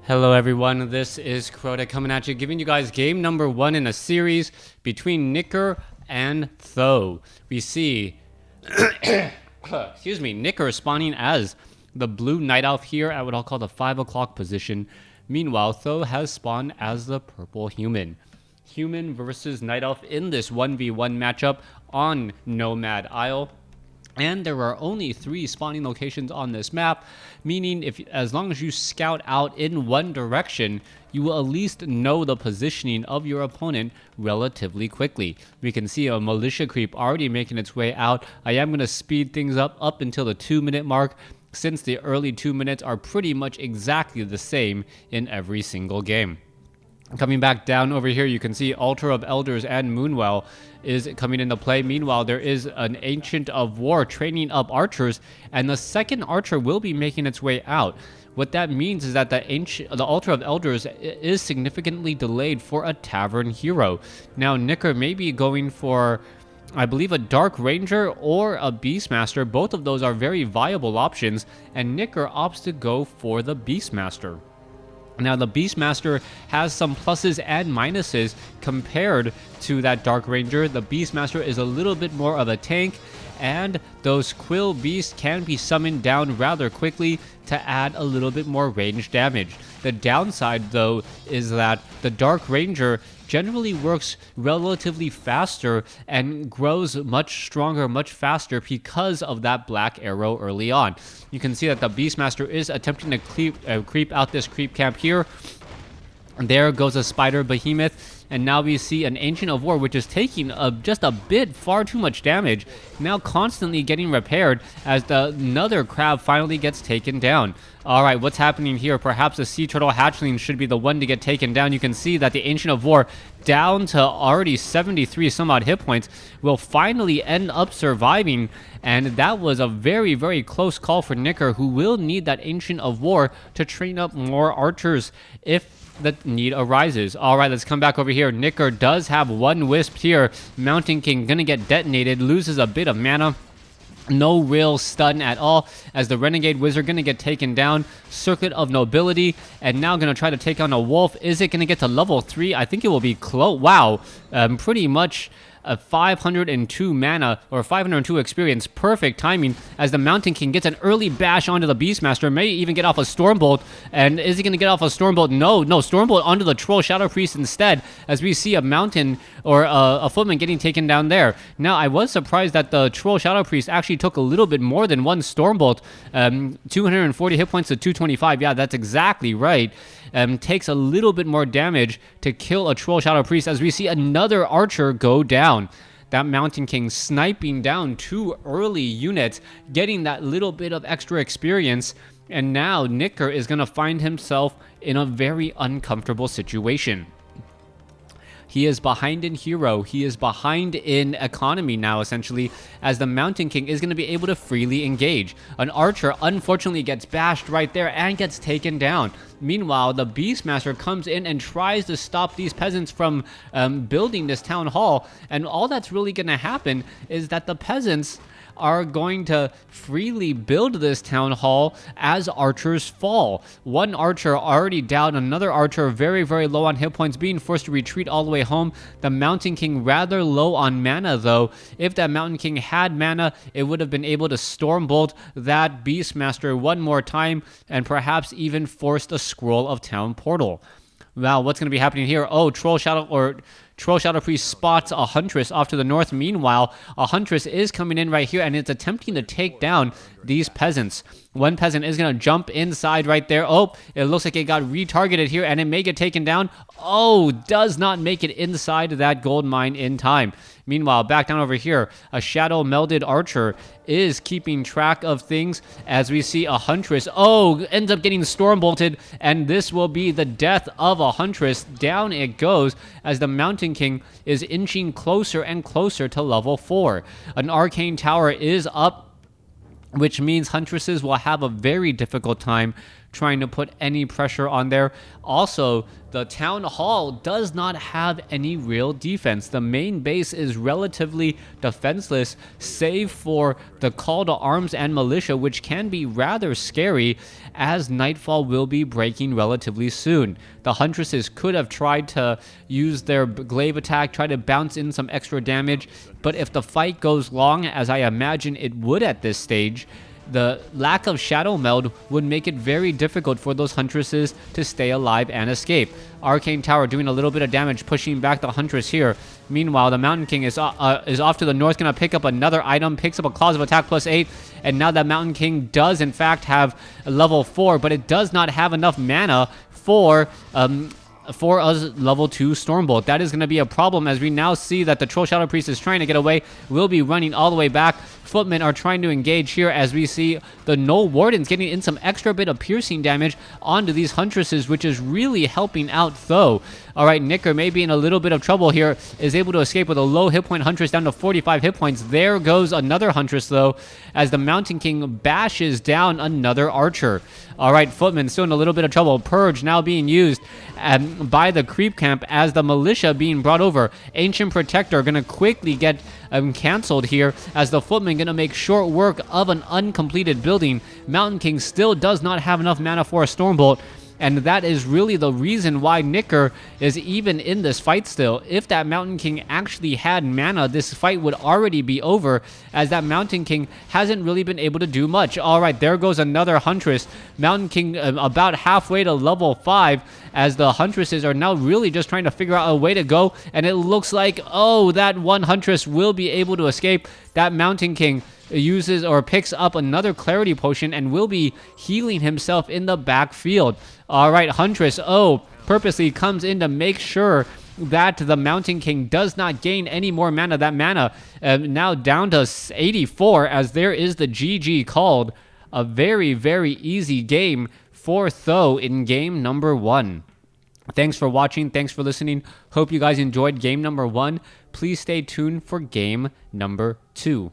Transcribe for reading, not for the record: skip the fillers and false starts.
Hello everyone, this is Crota coming at you, giving you guys game number 1 in a series between Nicker and Th000. We see, Nicker spawning as the blue night elf here at what I'll call the 5 o'clock position. Meanwhile, Th000 has spawned as the purple human. Human versus night elf in this 1v1 matchup on Nomad Isle. And there are only 3 spawning locations on this map, meaning as long as you scout out in one direction, you will at least know the positioning of your opponent relatively quickly. We can see a militia creep already making its way out. I am going to speed things up until the 2-minute mark, since the early 2 minutes are pretty much exactly the same in every single game. Coming back down over here, you can see Altar of Elders and Moonwell is coming into play. Meanwhile, there is an Ancient of War training up archers, and the second archer will be making its way out. What that means is that the Altar of Elders is significantly delayed for a Tavern hero. Now, Nicker may be going for, I believe, a Dark Ranger or a Beastmaster. Both of those are very viable options, and Nicker opts to go for the Beastmaster. Now, the Beastmaster has some pluses and minuses compared to that Dark Ranger. The Beastmaster is a little bit more of a tank, and those Quill Beasts can be summoned down rather quickly to add a little bit more range damage. The downside, though, is that the Dark Ranger generally works relatively faster and grows much stronger, much faster because of that black arrow early on. You can see that the Beastmaster is attempting to creep out this creep camp here. There goes a Spider Behemoth. And now we see an Ancient of War, which is taking just a bit far too much damage, now constantly getting repaired as another crab finally gets taken down. Alright, what's happening here? Perhaps the Sea Turtle Hatchling should be the one to get taken down. You can see that the Ancient of War, down to already 73 some odd hit points, will finally end up surviving. And that was a very, very close call for Nicker, who will need that Ancient of War to train up more archers if the need arises. Alright, let's come back over here. Nicker does have one wisp here. Mountain King gonna get detonated, loses a bit of mana. No real stun at all, as the Renegade Wizard gonna get taken down. Circlet of Nobility, and now gonna try to take on a Wolf. Is it gonna get to level 3? I think it will be close. Wow, pretty much a 502 mana or 502 experience. Perfect timing as the Mountain King gets an early bash onto the Beastmaster. May even get off a Stormbolt. And is he going to get off a Stormbolt? No, Stormbolt onto the Troll Shadow Priest instead, as we see a Mountain or a Footman getting taken down there. Now, I was surprised that the Troll Shadow Priest actually took a little bit more than one Stormbolt. 240 hit points to 225. Yeah, that's exactly right. Takes a little bit more damage to kill a Troll Shadow Priest, as we see another archer go down. That Mountain King sniping down 2 early units, getting that little bit of extra experience, and now Nicker is going to find himself in a very uncomfortable situation. He is behind in hero, he is behind in economy now, essentially, as the Mountain King is going to be able to freely engage. An archer unfortunately gets bashed right there and gets taken down. Meanwhile, the Beastmaster comes in and tries to stop these peasants from building this town hall, and all that's really going to happen is that the peasants are going to freely build this town hall as archers fall. One archer already down, another archer very, very low on hit points, being forced to retreat all the way home. The Mountain King rather low on mana, though. If that Mountain King had mana, it would have been able to Stormbolt that Beastmaster one more time and perhaps even force the Scroll of Town Portal. Wow, what's going to be happening here? Oh, Troll Shadow Priest spots a Huntress off to the north. Meanwhile, a Huntress is coming in right here, and it's attempting to take down these peasants. One peasant is going to jump inside right there. Oh, it looks like it got retargeted here, and it may get taken down. Oh, does not make it inside that gold mine in time. Meanwhile, back down over here, a Shadow Melded Archer is keeping track of things as we see a Huntress. Oh, ends up getting Stormbolted, and this will be the death of a Huntress. Down it goes as the Mountain King is inching closer and closer to level 4. An Arcane Tower is up, which means Huntresses will have a very difficult time trying to put any pressure on there. Also, the town hall does not have any real defense. The main base is relatively defenseless, save for the call to arms and militia, which can be rather scary as nightfall will be breaking relatively soon. The huntresses could have tried to use their glaive attack, try to bounce in some extra damage, but if the fight goes long, as I imagine it would at this stage, the lack of shadow meld would make it very difficult for those huntresses to stay alive and escape. Arcane Tower doing a little bit of damage, pushing back the huntress here. Meanwhile, the Mountain King is off to the north, going to pick up another item, picks up a Claws of Attack +8, and now that Mountain King does in fact have a level 4, but it does not have enough mana for a level 2 Stormbolt. That is going to be a problem, as we now see that the Troll Shadow Priest is trying to get away, will be running all the way back. Footmen are trying to engage here as we see the Null Wardens getting in some extra bit of piercing damage onto these huntresses, which is really helping out Tho. Alright, Nicker may be in a little bit of trouble here, is able to escape with a low hit point huntress down to 45 hit points. There goes another huntress though, as the Mountain King bashes down another archer. Alright, Footman still in a little bit of trouble. Purge now being used by the creep camp as the militia being brought over. Ancient Protector gonna quickly get cancelled here as the Footman gonna make short work of an uncompleted building. Mountain King still does not have enough mana for a Stormbolt, and that is really the reason why Nicker is even in this fight still. If that Mountain King actually had mana, this fight would already be over, as that Mountain King hasn't really been able to do much. Alright, there goes another Huntress. Mountain King about halfway to level 5, as the Huntresses are now really just trying to figure out a way to go, and it looks like, oh, that one Huntress will be able to escape. That Mountain King uses or picks up another Clarity Potion and will be healing himself in the backfield. Alright, Huntress, purposely comes in to make sure that the Mountain King does not gain any more mana. That mana now down to 84, as there is the GG called. A very, very easy game for Tho in game number 1. Thanks for watching. Thanks for listening. Hope you guys enjoyed game number 1. Please stay tuned for game number 2.